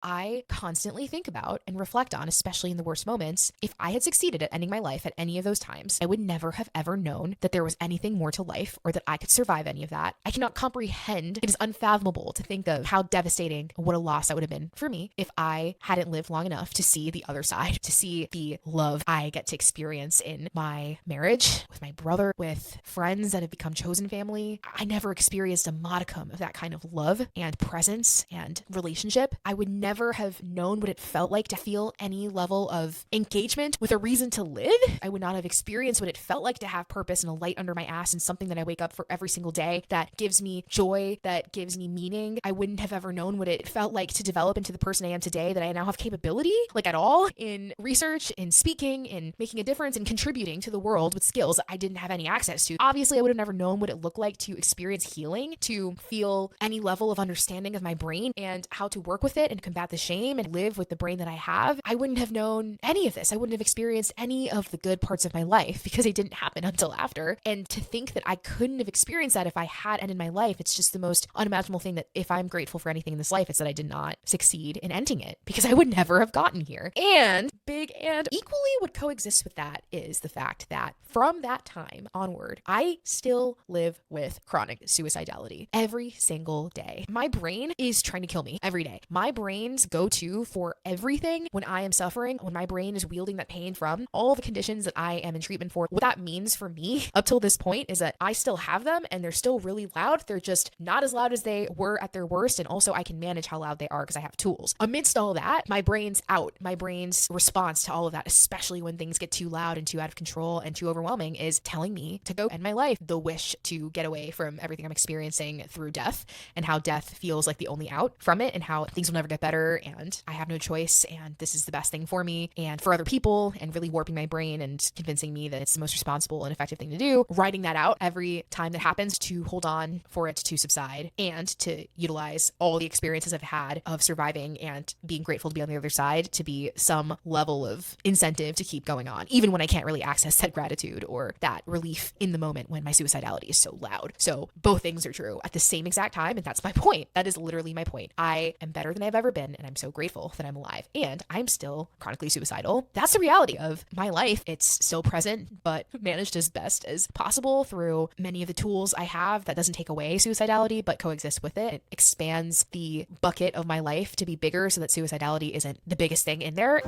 I constantly think about and reflect on, especially in the worst moments. If I had succeeded at ending my life at any of those times, I would never have ever known that there was anything more to life or that I could survive any of that. I cannot comprehend. It is unfathomable to think of how devastating, what a loss that would have been for me if I hadn't lived long enough to see the other side, to see the love I get to experience in my marriage, with my brother, with friends that have become chosen family. I never experienced a modicum of that kind of love and presence and relationship. I would never have known what it felt like to feel any level of engagement with a reason to live. I would not have experienced what it felt like to have purpose and a light under my ass and something that I wake up for every single day that gives me joy, that gives me meaning. I wouldn't have ever known what it felt like to develop into the person I am today, that I now have capability, like at all, in research, in speaking, in making a difference, and contributing to the world with skills I didn't have any access to. Obviously, I would have never known what it looked like to experience healing, to feel any level of understanding of my brain and how to work with it and combat the shame and live with the brain that I have. I wouldn't have known any of this. I wouldn't have experienced any of the good parts of my life because it didn't happen until after. And to think that I couldn't have experienced that if I had ended my life, it's just the most unimaginable thing, that if I'm grateful for anything in this life, it's that I did not succeed in ending it, because I would never have gotten here. And big and equally what coexists with that is the fact that from that time onward, I still live with chronic suicidality every single day. My brain is trying to kill me every day. My brain's go-to for everything when I am suffering, when my brain is wielding that pain from all the conditions that I am in treatment for, what that means for me up till this point is that I still have them and they're still really loud. They're just not as loud as they were at their worst. And also I can manage how loud they are because I have tools. Amidst all that, my brain's out. My brain's response to all of that, especially when things get too loud and too out of control and too overwhelming, is telling me to go end my life. The wish to get away from everything I'm experiencing through death, and how death feels like the only out from it, and how things will never get better and I have no choice and this is the best thing for me and for other people, and really warping my brain and convincing me that it's the most responsible and effective thing to do. Writing that out every time that happens to hold on for it to subside and to utilize all the experiences I've had of surviving and being grateful to be on the other side to be some level of incentive to keep going on, even when I can't really access that gratitude or that relief in the moment when my suicidality is so loud. So both things are true at the same exact time, and that's my point. That is literally my point. I am better than I've ever been, and I'm so grateful that I'm alive, and I'm still chronically suicidal. That's the reality of my life. It's still present, but managed as best as possible through many of the tools I have. That doesn't take away suicidality, but coexists with it. It expands the bucket of my life to be bigger so that suicidality isn't the biggest thing in there.